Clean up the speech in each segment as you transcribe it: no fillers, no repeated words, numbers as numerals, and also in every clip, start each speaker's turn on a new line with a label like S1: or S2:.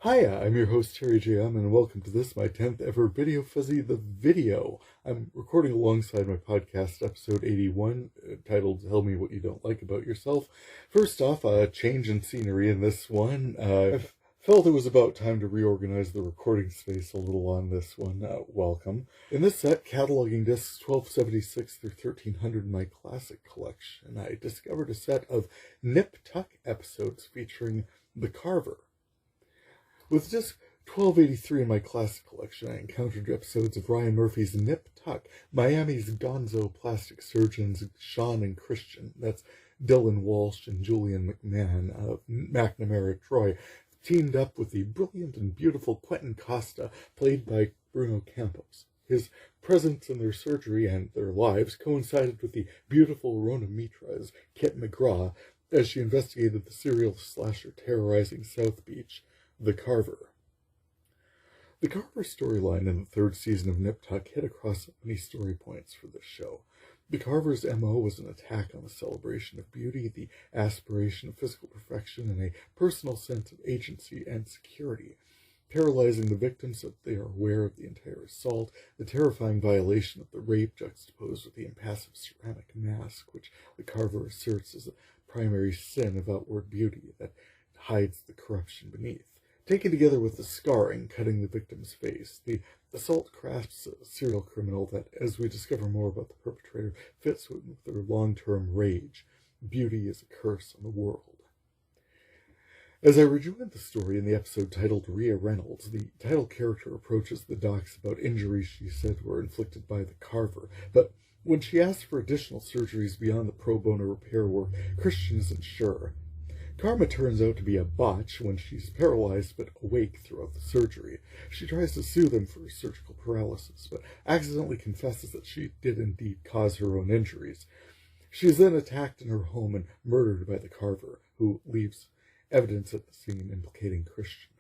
S1: Hiya, I'm your host Terry J.M. and welcome to this, my 10th ever VideoFuzzy the Video. I'm recording alongside my podcast episode 81, titled Tell Me What You Don't Like About Yourself. First off, a change in scenery in this one. I felt it was about time to reorganize the recording space a little on this one. Welcome. In this set, cataloging discs 1276 through 1300 in my classic collection, I discovered a set of Nip Tuck episodes featuring the Carver. With disc 1283 in my classic collection, I encountered episodes of Ryan Murphy's Nip Tuck, Miami's gonzo plastic surgeons Sean and Christian, that's Dylan Walsh and Julian McMahon of McNamara Troy, teamed up with the brilliant and beautiful Quentin Costa, played by Bruno Campos. His presence in their surgery and their lives coincided with the beautiful Rona Mitra's Kit McGraw as she investigated the serial slasher terrorizing South Beach, the Carver. The Carver storyline in the third season of Nip Tuck hit across many story points for this show. The Carver's MO was an attack on the celebration of beauty, the aspiration of physical perfection, and a personal sense of agency and security. Paralyzing the victims so that they are aware of the entire assault, the terrifying violation of the rape juxtaposed with the impassive ceramic mask, which the Carver asserts is a primary sin of outward beauty that hides the corruption beneath. Taken together with the scarring cutting the victim's face, the assault crafts a serial criminal that, as we discover more about the perpetrator, fits with their long-term rage. Beauty is a curse on the world. As I rejoined the story in the episode titled Rhea Reynolds, the title character approaches the docs about injuries she said were inflicted by the Carver, but when she asks for additional surgeries beyond the pro bono repair work, Christian isn't sure. Karma turns out to be a botch when she's paralyzed but awake throughout the surgery. She tries to sue them for surgical paralysis, but accidentally confesses that she did indeed cause her own injuries. She is then attacked in her home and murdered by the Carver, who leaves evidence at the scene implicating Christian.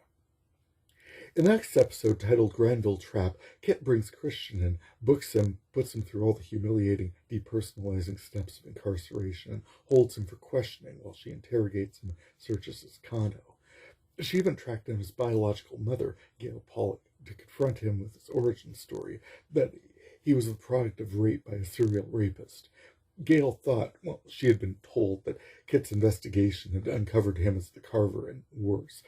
S1: In the next episode, titled Granville Trap, Kit brings Christian in, books him, puts him through all the humiliating, depersonalizing steps of incarceration, and holds him for questioning while she interrogates him and searches his condo. She even tracked down his biological mother, Gail Pollock, to confront him with his origin story, that he was the product of rape by a serial rapist. Gail thought, well, she had been told that Kit's investigation had uncovered him as the Carver, and worse.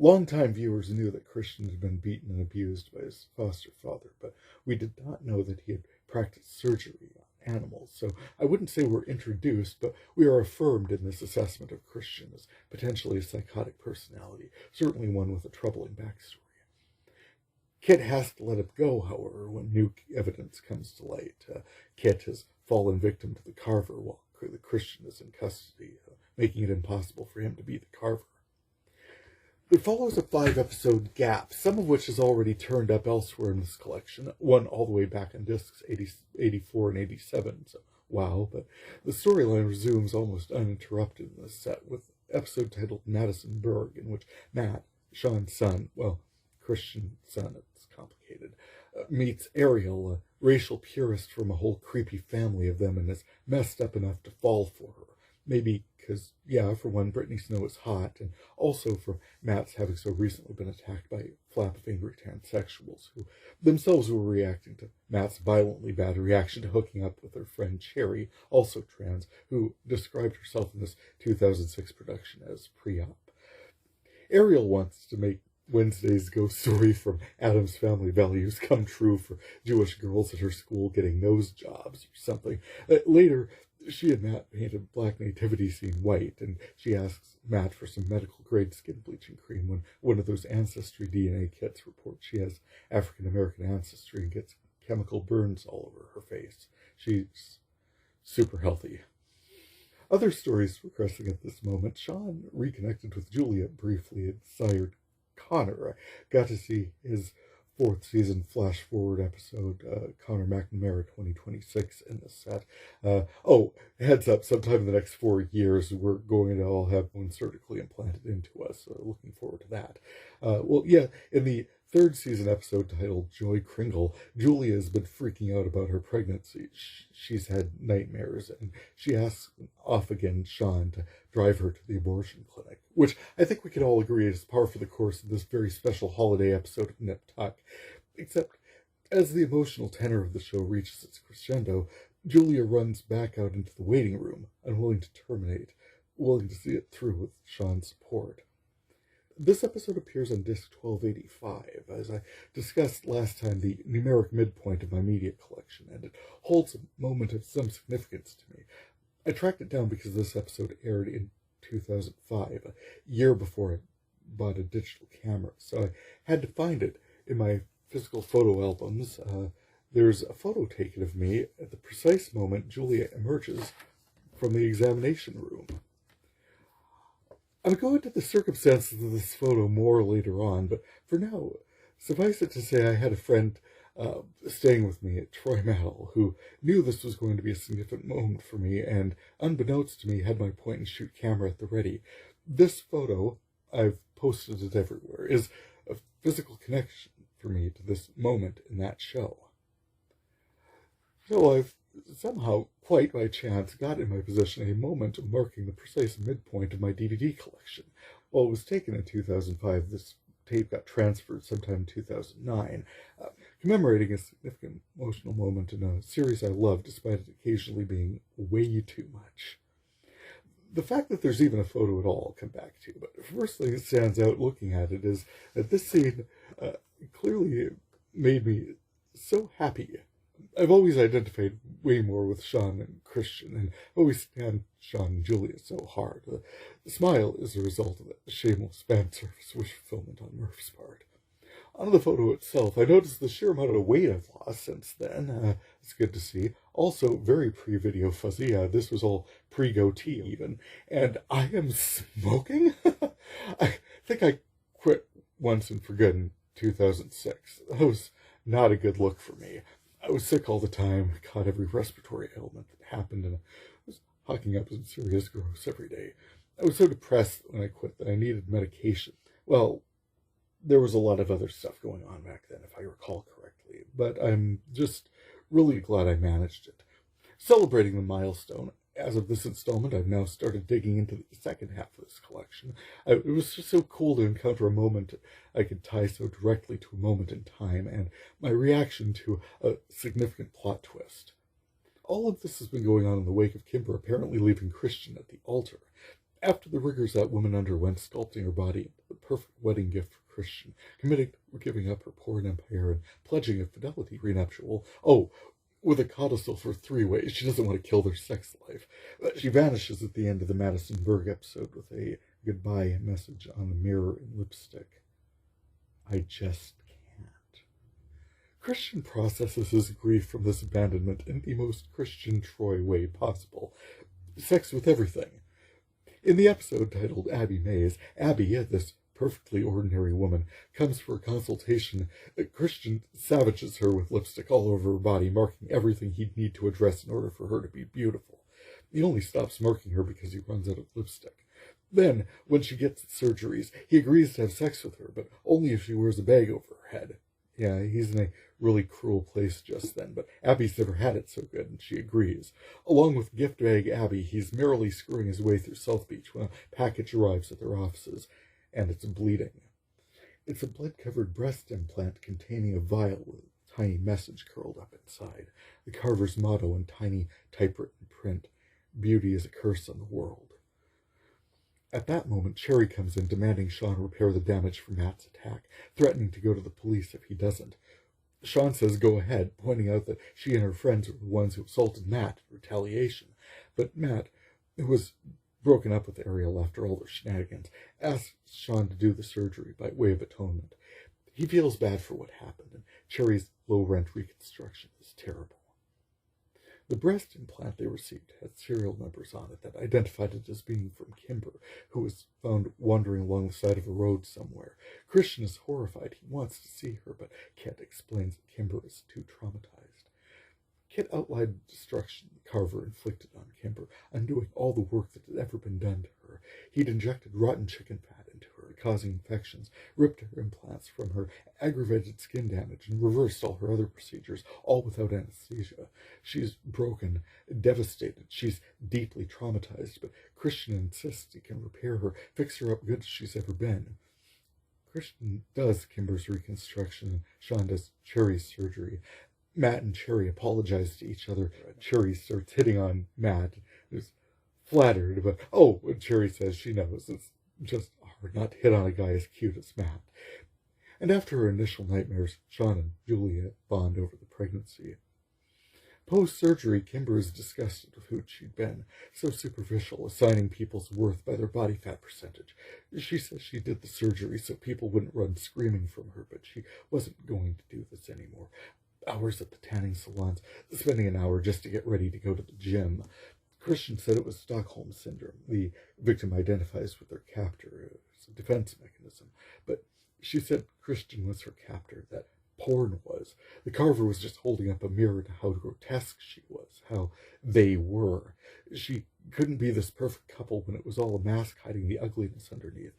S1: Longtime viewers knew that Christian had been beaten and abused by his foster father, but we did not know that he had practiced surgery on animals. So I wouldn't say we're introduced, but we are affirmed in this assessment of Christian as potentially a psychotic personality, certainly one with a troubling backstory. Kit has to let him go, however, when new evidence comes to light. Kit has fallen victim to the Carver while the Christian is in custody, making it impossible for him to be the Carver. It follows a 5-episode gap, some of which is already turned up elsewhere in this collection, one all the way back on discs 84 and 87, so wow, but the storyline resumes almost uninterrupted in this set with an episode titled Madison Berg, in which Matt, Sean's son, well, Christian's son, it's complicated, meets Ariel, a racial purist from a whole creepy family of them, and is messed up enough to fall for her. Maybe because, yeah, for one, Brittany Snow is hot, and also for Matt's having so recently been attacked by a flap of angry transsexuals who themselves were reacting to Matt's violently bad reaction to hooking up with her friend Cherry, also trans, who described herself in this 2006 production as pre-op. Ariel wants to make Wednesday's ghost story from Addams Family Values come true for Jewish girls at her school getting nose jobs or something. Later, she and Matt paint a black nativity scene white, and she asks Matt for some medical-grade skin bleaching cream when one of those Ancestry DNA kits reports she has African-American ancestry and gets chemical burns all over her face. She's super healthy. Other stories progressing at this moment. Sean reconnected with Julia briefly and sired Connor. I got to see his 4th season flash forward episode, Connor McNamara 2026 in the set. Heads up, sometime in the next 4 years, we're going to all have one surgically implanted into us. So looking forward to that. In the third season episode titled Joy Kringle, Julia has been freaking out about her pregnancy. She's had nightmares, and she asks off-again Sean to drive her to the abortion clinic, which I think we could all agree is par for the course of this very special holiday episode of Nip Tuck. Except, as the emotional tenor of the show reaches its crescendo, Julia runs back out into the waiting room, unwilling to terminate, willing to see it through with Sean's support. This episode appears on disc 1285, as I discussed last time, the numeric midpoint of my media collection, and it holds a moment of some significance to me. I tracked it down because this episode aired in 2005, a year before I bought a digital camera, so I had to find it in my physical photo albums. There's a photo taken of me at the precise moment Julia emerges from the examination room. I'll go into the circumstances of this photo more later on, but for now, suffice it to say I had a friend staying with me at Troy Mattel who knew this was going to be a significant moment for me, and unbeknownst to me had my point-and-shoot camera at the ready. This photo, I've posted it everywhere, is a physical connection for me to this moment in that show. So I've somehow, quite by chance, got in my possession a moment marking the precise midpoint of my DVD collection. While it was taken in 2005, this tape got transferred sometime in 2009, commemorating a significant emotional moment in a series I love, despite it occasionally being way too much. The fact that there's even a photo at all I'll come back to, but the first thing that stands out looking at it is that this scene clearly made me so happy. I've always identified way more with Sean and Christian, and always stand Sean and Julia so hard. The smile is a result of the shameless fan service wish fulfillment on Murph's part. On the photo itself, I noticed the sheer amount of weight I've lost since then. It's good to see. Also, very pre-VideoFuzzy. This was all pre-goatee even. And I am smoking? I think I quit once and for good in 2006. That was not a good look for me. I was sick all the time, caught every respiratory ailment that happened, and I was hocking up some serious growths every day. I was so depressed when I quit that I needed medication. Well, there was a lot of other stuff going on back then, if I recall correctly, but I'm just really glad I managed it. Celebrating the milestone, as of this installment, I've now started digging into the second half of this collection. It was just so cool to encounter a moment I could tie so directly to a moment in time, and my reaction to a significant plot twist. All of this has been going on in the wake of Kimber apparently leaving Christian at the altar. After the rigors that woman underwent sculpting her body into the perfect wedding gift for Christian, committing to giving up her porn empire and pledging a fidelity prenuptial, with a codicil for 3 ways. She doesn't want to kill their sex life. She vanishes at the end of the Madison Berg episode with a goodbye message on the mirror and lipstick. I just can't. Christian processes his grief from this abandonment in the most Christian Troy way possible. Sex with everything. In the episode titled Abby Mays, Abby, this perfectly ordinary woman, comes for a consultation. Christian savages her with lipstick all over her body, marking everything he'd need to address in order for her to be beautiful. He only stops marking her because he runs out of lipstick. Then, when she gets surgeries, he agrees to have sex with her, but only if she wears a bag over her head. Yeah, he's in a really cruel place just then, but Abby's never had it so good, and she agrees. Along with gift bag Abby, he's merrily screwing his way through South Beach when a package arrives at their offices, and it's bleeding. It's a blood-covered breast implant containing a vial with a tiny message curled up inside. The Carver's motto in tiny typewritten print, "Beauty is a curse on the world." At that moment, Cherry comes in, demanding Sean repair the damage from Matt's attack, threatening to go to the police if he doesn't. Sean says go ahead, pointing out that she and her friends were the ones who assaulted Matt in retaliation. But Matt, who was broken up with Ariel after all their shenanigans, asks Sean to do the surgery by way of atonement. He feels bad for what happened, and Cherry's low-rent reconstruction is terrible. The breast implant they received had serial numbers on it that identified it as being from Kimber, who was found wandering along the side of a road somewhere. Christian is horrified. He wants to see her, but Kit explains that Kimber is too traumatized. Kit outlined the destruction Carver inflicted on Kimber, undoing all the work that had ever been done to her. He'd injected rotten chicken fat into her, causing infections, ripped her implants from her, aggravated skin damage, and reversed all her other procedures, all without anesthesia. She's broken, devastated. She's deeply traumatized, but Christian insists he can repair her, fix her up good as she's ever been. Christian does Kimber's reconstruction, and Sean does Cherry's surgery. Matt and Cherry apologize to each other. Cherry starts hitting on Matt, who's flattered, but when Cherry says she knows it's just hard not to hit on a guy as cute as Matt. And after her initial nightmares, Sean and Juliet bond over the pregnancy. Post-surgery, Kimber is disgusted with who she'd been, so superficial, assigning people's worth by their body fat percentage. She says she did the surgery so people wouldn't run screaming from her, but she wasn't going to do this anymore. Hours at the tanning salons, spending an hour just to get ready to go to the gym. Christian said it was Stockholm Syndrome. The victim identifies with their captor. It's a defense mechanism. But she said Christian was her captor, that porn was. The Carver was just holding up a mirror to how grotesque she was, how they were. She couldn't be this perfect couple when it was all a mask hiding the ugliness underneath.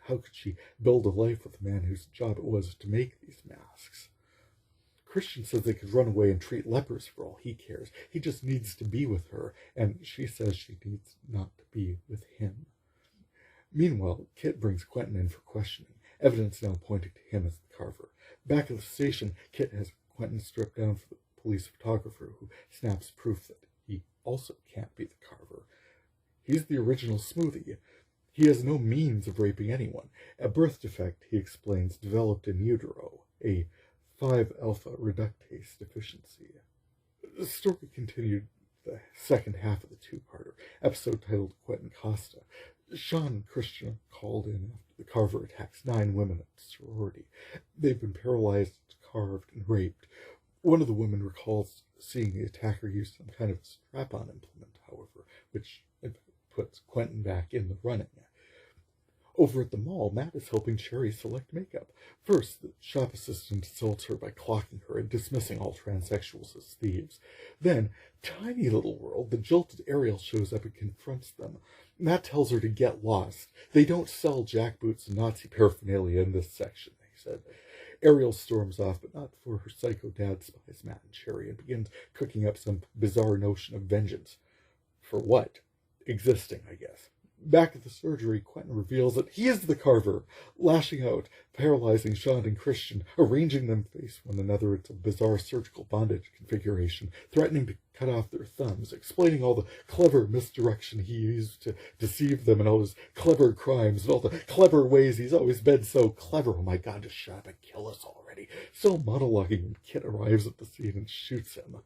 S1: How could she build a life with a man whose job it was to make these masks? Christian says they could run away and treat lepers for all he cares. He just needs to be with her, and she says she needs not to be with him. Meanwhile, Kit brings Quentin in for questioning, evidence now pointing to him as the Carver. Back at the station, Kit has Quentin stripped down for the police photographer, who snaps proof that he also can't be the Carver. He's the original Smoothie. He has no means of raping anyone. A birth defect, he explains, developed in utero, a 5-alpha reductase deficiency. The story continued the second half of the two-parter, episode titled Quentin Costa. Sean and Christian called in after the Carver attacks 9 women at the sorority. They've been paralyzed, carved, and raped. One of the women recalls seeing the attacker use some kind of strap-on implement, however, which puts Quentin back in the running. Over at the mall, Matt is helping Cherry select makeup. First, the shop assistant assaults her by clocking her and dismissing all transsexuals as thieves. Then, tiny little world, the jilted Ariel shows up and confronts them. Matt tells her to get lost. They don't sell jackboots and Nazi paraphernalia in this section, he said. Ariel storms off, but not before her psycho dad spies Matt and Cherry and begins cooking up some bizarre notion of vengeance. For what? Existing, I guess. Back at the surgery, Quentin reveals that he is the Carver, lashing out, paralyzing Sean and Christian, arranging them face one another into a bizarre surgical bondage configuration, threatening to cut off their thumbs, explaining all the clever misdirection he used to deceive them and all his clever crimes and all the clever ways he's always been so clever. Oh my God, just shut up and kill us already. So monologuing when Kit arrives at the scene and shoots him.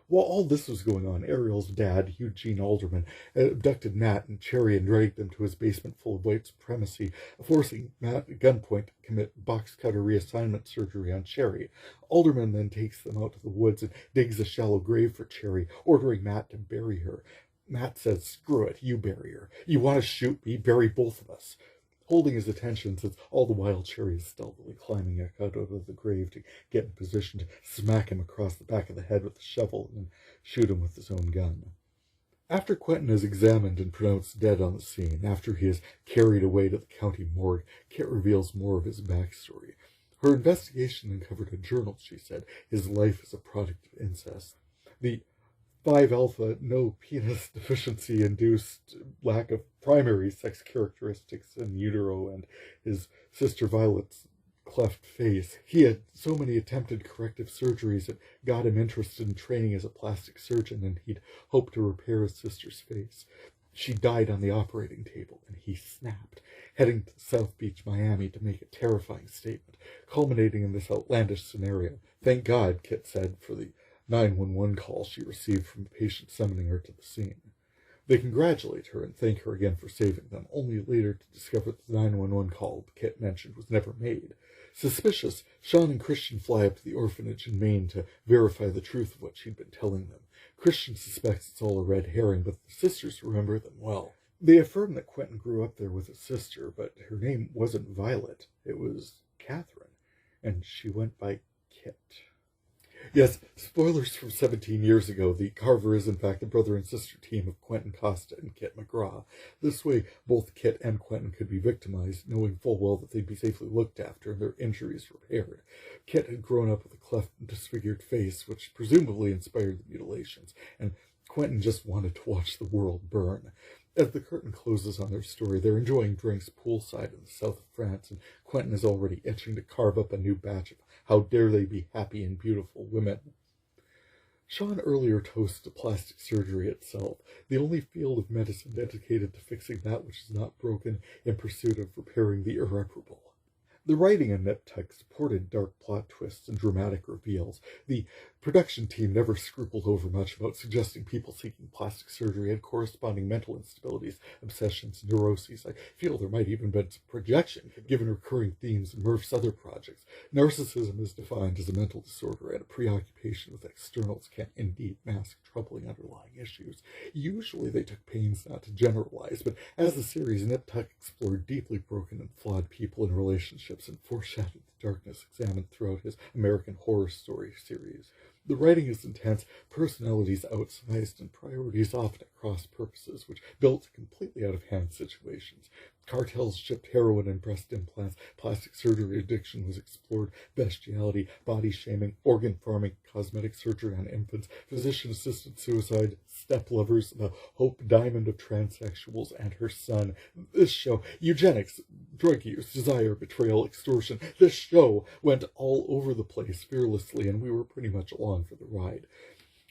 S1: While all this was going on, Ariel's dad, Eugene Alderman, abducted Matt and Cherry and dragged them to his basement full of white supremacy, forcing Matt at gunpoint to commit box cutter reassignment surgery on Cherry. Alderman then takes them out to the woods and digs a shallow grave for Cherry, ordering Matt to bury her. Matt says, "Screw it, you bury her. You want to shoot me? Bury both of us." Holding his attention, since all the while Cherry is stealthily climbing out of the grave to get in position to smack him across the back of the head with a shovel and shoot him with his own gun. After Quentin is examined and pronounced dead on the scene, after he is carried away to the county morgue, Kit reveals more of his backstory. Her investigation uncovered a journal, she said. His life is a product of incest. The 5-alpha no penis deficiency induced lack of primary sex characteristics in utero and his sister Violet's cleft face. He had so many attempted corrective surgeries that got him interested in training as a plastic surgeon, and he'd hoped to repair his sister's face. She died on the operating table, and he snapped, heading to South Beach, Miami to make a terrifying statement, culminating in this outlandish scenario. Thank God, Kit said, for the 911 call she received from a patient summoning her to the scene. They congratulate her and thank her again for saving them, only later to discover that the 911 call Kit mentioned was never made. Suspicious, Sean and Christian fly up to the orphanage in Maine to verify the truth of what she'd been telling them. Christian suspects it's all a red herring, but the sisters remember them well. They affirm that Quentin grew up there with a sister, but her name wasn't Violet. It was Catherine, and she went by Kit. Yes, spoilers from 17 years ago. The Carver is in fact the brother and sister team of Quentin Costa and Kit McGraw. This way, both Kit and Quentin could be victimized, knowing full well that they'd be safely looked after and their injuries repaired. Kit had grown up with a cleft and disfigured face, which presumably inspired the mutilations, and Quentin just wanted to watch the world burn. As the curtain closes on their story, they're enjoying drinks poolside in the south of France, and Quentin is already itching to carve up a new batch of How Dare They Be Happy and Beautiful Women. Sean earlier toasts to plastic surgery itself, the only field of medicine dedicated to fixing that which is not broken in pursuit of repairing the irreparable. The writing in Nip-Tuck supported dark plot twists and dramatic reveals. The production team never scrupled over much about suggesting people seeking plastic surgery had corresponding mental instabilities, obsessions, neuroses. I feel there might even been some projection, given recurring themes in Murph's other projects. Narcissism is defined as a mental disorder, and a preoccupation with externals can indeed mask troubling underlying issues. Usually they took pains not to generalize, but as the series Nip-Tuck explored deeply broken and flawed people and relationships, and foreshadowed the darkness examined throughout his American Horror Story series. The writing is intense, personalities outsized, and priorities often at cross purposes, which built completely out-of-hand situations. Cartels shipped heroin and breast implants, plastic surgery addiction was explored, bestiality, body shaming, organ farming, cosmetic surgery on infants, physician-assisted suicide, step-lovers, the Hope Diamond of transsexuals, and her son. This show, eugenics, drug use, desire, betrayal, extortion, this show went all over the place fearlessly, and we were pretty much along for the ride.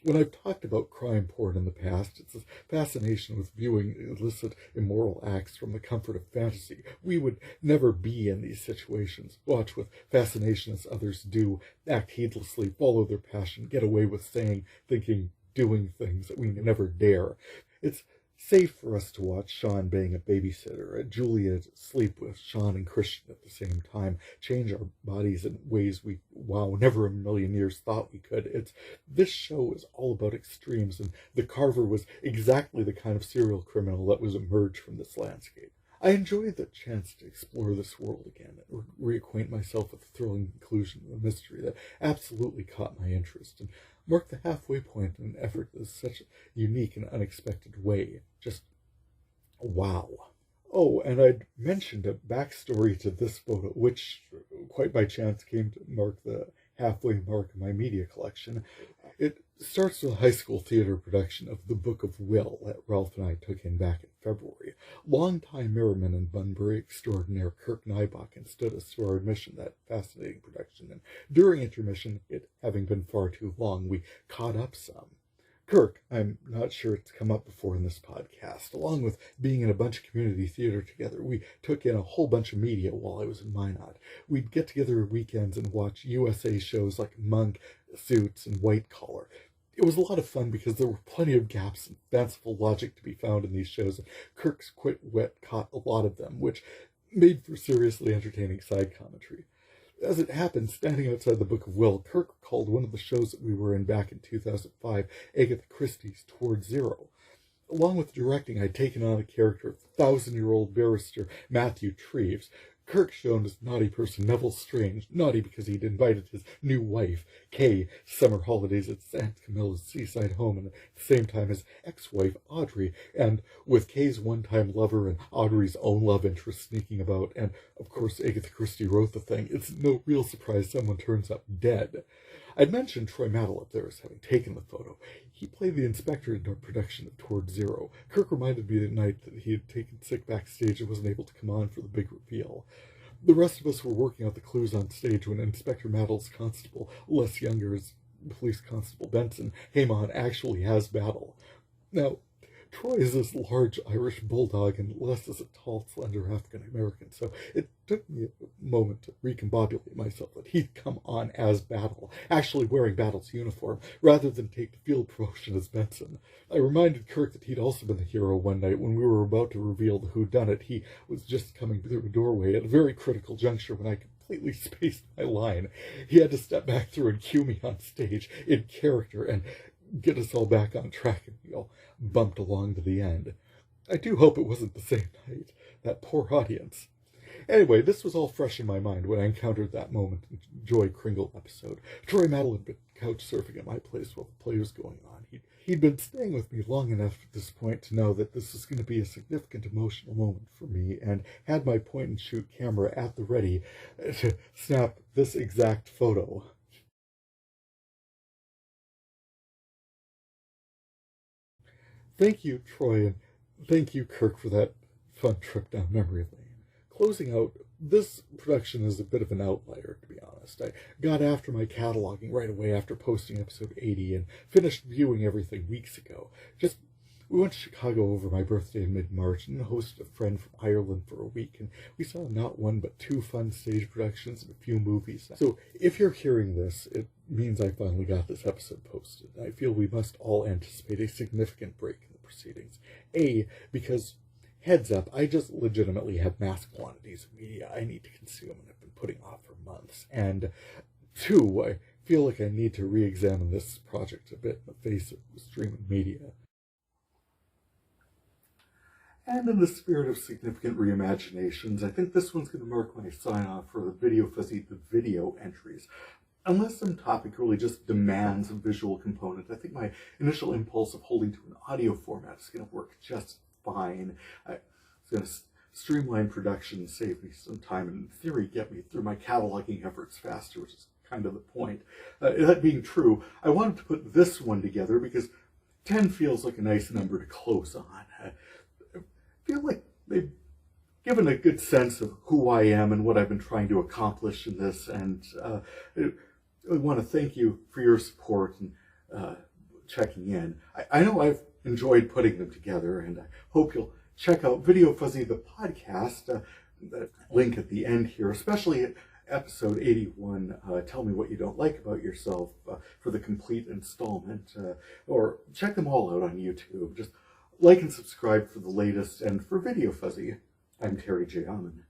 S1: When I've talked about crime porn in the past, it's a fascination with viewing illicit, immoral acts from the comfort of fantasy. We would never be in these situations. Watch with fascination as others do, act heedlessly, follow their passion, get away with saying, thinking, doing things that we never dare. It's safe for us to watch Sean being a babysitter, Julia sleep with Sean and Christian at the same time, change our bodies in ways we, never in a million years thought we could. This show is all about extremes, and the Carver was exactly the kind of serial criminal that was emerged from this landscape. I enjoyed the chance to explore this world again and reacquaint myself with the thrilling conclusion of a mystery that absolutely caught my interest and marked the halfway point in an effort that is such a unique and unexpected way. Just wow. Oh, and I'd mentioned a backstory to this photo, which quite by chance came to mark the halfway mark of my media collection. It starts with a high school theater production of The Book of Will that Ralph and I took in back in February. Longtime Merriman and Bunbury extraordinaire Kirk Nybakken stood us to our admission that fascinating production, and during intermission, it having been far too long, we caught up some. Kirk, I'm not sure it's come up before in this podcast, along with being in a bunch of community theater together, we took in a whole bunch of media while I was in Minot. We'd get together weekends and watch USA shows like Monk, Suits, and White Collar. It was a lot of fun because there were plenty of gaps and fanciful logic to be found in these shows, and Kirk's quick wit caught a lot of them, which made for seriously entertaining side commentary. As it happened, standing outside the Book of Will, Kirk recalled one of the shows that we were in back in 2005, Agatha Christie's Toward Zero. Along with directing, I'd taken on a character of the 1,000-year-old barrister Matthew Treves. Kirk shown as naughty person Neville Strange, naughty because he'd invited his new wife, Kay, summer holidays at Aunt Camilla's seaside home, and at the same time his ex-wife, Audrey, and with Kay's one-time lover and Audrey's own love interest sneaking about, and of course Agatha Christie wrote the thing, it's no real surprise someone turns up dead. I'd mentioned Troy Maddle up there as having taken the photo. He played the inspector in our production of Toward Zero. Kirk reminded me that night that he had taken sick backstage and wasn't able to come on for the big reveal. The rest of us were working out the clues on stage when Inspector Maddle's constable, Les Younger's Police Constable Benson, came on actually has Battle. Now, Troy is this large Irish bulldog and Les is a tall, slender African-American, so it took me a moment to recombobulate myself that he'd come on as Battle, actually wearing Battle's uniform, rather than take the field promotion as Benson. I reminded Kirk that he'd also been the hero one night when we were about to reveal the whodunit. He was just coming through the doorway at a very critical juncture when I completely spaced my line. He had to step back through and cue me on stage in character and get us all back on track, and we all bumped along to the end. I do hope it wasn't the same night. That poor audience. Anyway, this was all fresh in my mind when I encountered that moment in Joy Kringle episode. Troy Maddle had been couch surfing at my place while the play was going on. He'd been staying with me long enough at this point to know that this was going to be a significant emotional moment for me, and had my point-and-shoot camera at the ready to snap this exact photo. Thank you, Troy, and thank you, Kirk, for that fun trip down memory lane. Closing out, this production is a bit of an outlier, to be honest. I got after my cataloging right away after posting episode 80 and finished viewing everything weeks ago. We went to Chicago over my birthday in mid-March and hosted a friend from Ireland for a week, and we saw not one but 2 fun stage productions and a few movies. So if you're hearing this, it means I finally got this episode posted. I feel we must all anticipate a significant break in the proceedings. A, because heads up, I just legitimately have mass quantities of media I need to consume and have been putting off for months. And 2, I feel like I need to re-examine this project a bit in the face of streaming media. And in the spirit of significant reimaginations, I think this one's going to mark my sign-off for the VideoFuzzy the video entries. Unless some topic really just demands a visual component, I think my initial impulse of holding to an audio format is going to work just fine. It's going to streamline production, save me some time, and in theory get me through my cataloging efforts faster, which is kind of the point. That being true, I wanted to put this one together because 10 feels like a nice number to close on. I feel like they've given a good sense of who I am and what I've been trying to accomplish in this, and I want to thank you for your support and checking in. I know I've enjoyed putting them together, and I hope you'll check out VideoFuzzy the podcast, that link at the end here, especially at episode 81, Tell Me What You Don't Like About Yourself, for the complete installment, or check them all out on YouTube. Just like and subscribe for the latest, and for VideoFuzzy, I'm Terry J. Amon.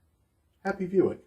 S1: Happy viewing.